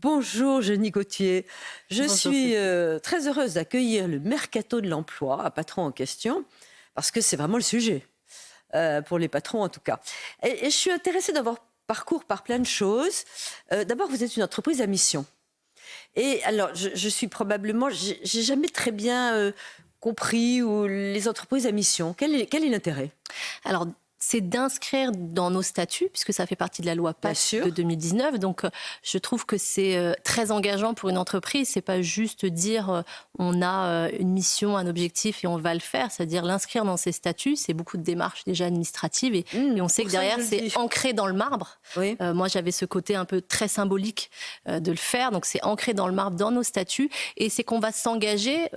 Bonjour Jenny Gauthier. Je Bonjour, suis très heureuse d'accueillir le mercato de l'emploi à Patron en question, parce que c'est vraiment le sujet, pour les patrons en tout cas. Et je suis intéressée d'avoir parcours par plein de choses. D'abord, vous êtes une entreprise à mission. Et alors, je suis probablement, j'ai jamais très bien compris les entreprises à mission. Quel est l'intérêt? Alors, c'est d'inscrire dans nos statuts, puisque ça fait partie de la loi PACE de 2019. Donc, je trouve que c'est très engageant pour une entreprise. C'est pas juste dire on a une mission, un objectif et on va le faire. C'est-à-dire l'inscrire dans ses statuts, c'est beaucoup de démarches déjà administratives. Et on sait que derrière, c'est ancré dans le marbre. Oui. Moi, j'avais ce côté un peu très symbolique de le faire. Donc, c'est ancré dans le marbre, dans nos statuts. Et c'est qu'on va s'engager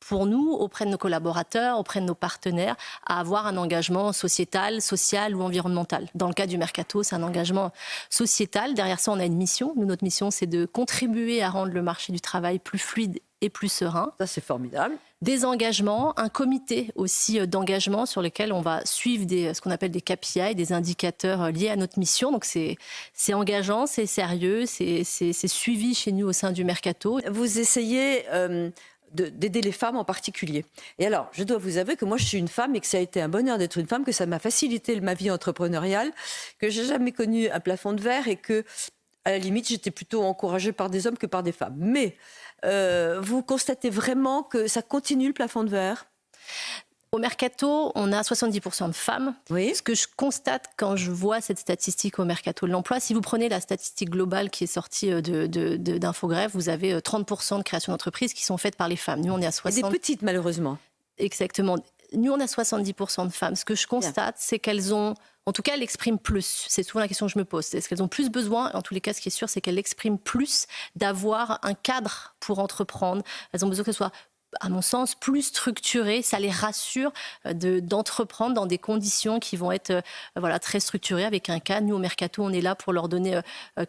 pour nous, auprès de nos collaborateurs, auprès de nos partenaires, à avoir un engagement sociétal, social ou environnemental. Dans le cas du Mercato, c'est un engagement sociétal. Derrière ça, on a une mission. Nous, notre mission, c'est de contribuer à rendre le marché du travail plus fluide et plus serein. Ça, c'est formidable. Des engagements, un comité aussi d'engagement sur lequel on va suivre ce qu'on appelle des KPI, des indicateurs liés à notre mission. Donc, c'est engageant, c'est sérieux, c'est suivi chez nous au sein du Mercato. Vous essayez d'aider les femmes en particulier. Et alors, je dois vous avouer que moi, je suis une femme et que ça a été un bonheur d'être une femme, que ça m'a facilité ma vie entrepreneuriale, que j'ai jamais connu un plafond de verre et que, à la limite, j'étais plutôt encouragée par des hommes que par des femmes. Mais vous constatez vraiment que ça continue le plafond de verre? Au Mercato, on a 70% de femmes. Oui. Ce que je constate quand je vois cette statistique au Mercato de l'emploi, si vous prenez la statistique globale qui est sortie d'Infogreffe, vous avez 30% de création d'entreprises qui sont faites par les femmes. Nous, on est à 60%. Et des petites, malheureusement. Exactement. Nous, on a 70% de femmes. Ce que je constate, c'est qu'elles ont... En tout cas, elles expriment plus. C'est souvent la question que je me pose. Est-ce qu'elles ont plus besoin? En tous les cas, ce qui est sûr, c'est qu'elles expriment plus d'avoir un cadre pour entreprendre. Elles ont besoin que ce soit, à mon sens, plus structuré. Ça les rassure d'entreprendre dans des conditions qui vont être très structurées avec un cadre. Nous, au Mercato, on est là pour leur donner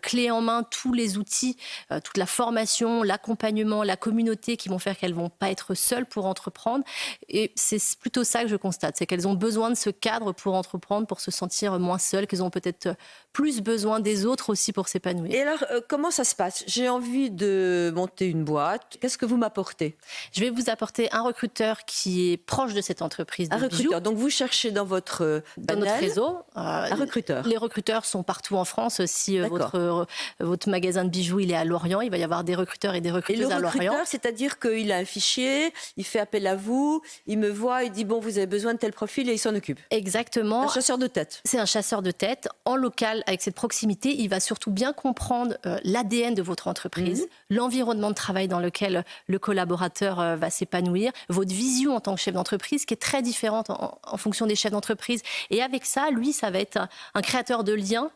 clé en main tous les outils, toute la formation, l'accompagnement, la communauté qui vont faire qu'elles ne vont pas être seules pour entreprendre. Et c'est plutôt ça que je constate. C'est qu'elles ont besoin de ce cadre pour entreprendre, pour se sentir moins seules, qu'elles ont peut-être plus besoin des autres aussi pour s'épanouir. Et alors, comment ça se passe? J'ai envie de monter une boîte. Qu'est-ce que vous m'apportez? Je vais vous apporter un recruteur qui est proche de cette entreprise. Un recruteur. Donc vous cherchez dans votre réseau un recruteur. Les recruteurs sont partout en France. Si votre magasin de bijoux il est à Lorient, il va y avoir des recruteurs et des recruteuses à Lorient. Et le recruteur, c'est-à-dire qu'il a un fichier, il fait appel à vous, il me voit, il dit bon, vous avez besoin de tel profil et il s'en occupe. Exactement. Un chasseur de tête. C'est un chasseur de tête en local avec cette proximité. Il va surtout bien comprendre l'ADN de votre entreprise, l'environnement de travail dans lequel le collaborateur va s'épanouir, votre vision en tant que chef d'entreprise qui est très différente en fonction des chefs d'entreprise. Et avec ça, lui, ça va être un créateur de liens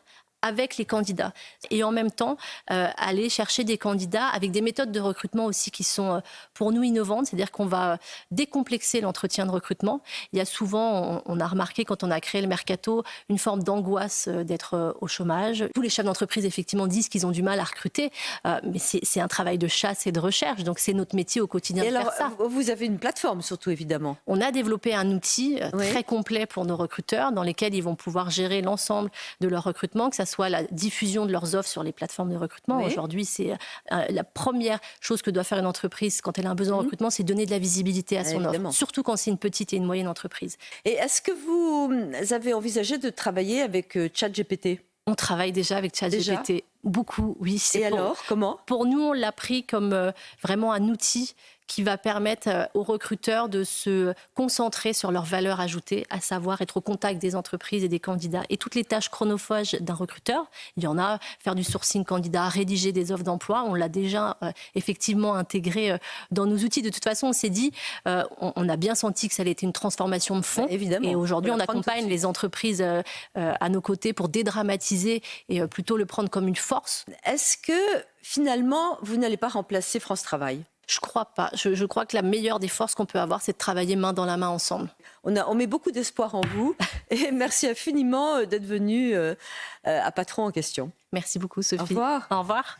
avec les candidats. Et en même temps, aller chercher des candidats avec des méthodes de recrutement aussi qui sont pour nous innovantes. C'est-à-dire qu'on va décomplexer l'entretien de recrutement. Il y a souvent, on a remarqué quand on a créé le Mercato, une forme d'angoisse d'être au chômage. Tous les chefs d'entreprise, effectivement, disent qu'ils ont du mal à recruter. Mais c'est un travail de chasse et de recherche. Donc, c'est notre métier au quotidien de faire ça. Vous avez une plateforme, surtout, évidemment. On a développé un outil très complet pour nos recruteurs dans lequel ils vont pouvoir gérer l'ensemble de leur recrutement, que ça soit la diffusion de leurs offres sur les plateformes de recrutement. Oui. Aujourd'hui, c'est la première chose que doit faire une entreprise quand elle a un besoin de recrutement, c'est donner de la visibilité à son offre, surtout quand c'est une petite et une moyenne entreprise. Et est-ce que vous avez envisagé de travailler avec ChatGPT? On travaille déjà avec ChatGPT. Beaucoup, oui. Et alors, comment? Pour nous, on l'a pris comme vraiment un outil qui va permettre aux recruteurs de se concentrer sur leur valeur ajoutée, à savoir être au contact des entreprises et des candidats. Et toutes les tâches chronophages d'un recruteur, il y en a, faire du sourcing candidat, rédiger des offres d'emploi, on l'a déjà effectivement intégré dans nos outils. De toute façon, on s'est dit, on a bien senti que ça allait être une transformation de fond. Évidemment. Et aujourd'hui, on accompagne les entreprises à nos côtés pour dédramatiser et plutôt le prendre comme une force. Est-ce que, finalement, vous n'allez pas remplacer France Travail? Je crois pas. Je crois que la meilleure des forces qu'on peut avoir, c'est de travailler main dans la main ensemble. On met beaucoup d'espoir en vous et merci infiniment d'être venu à Patron en question. Merci beaucoup, Sophie. Au revoir. Au revoir.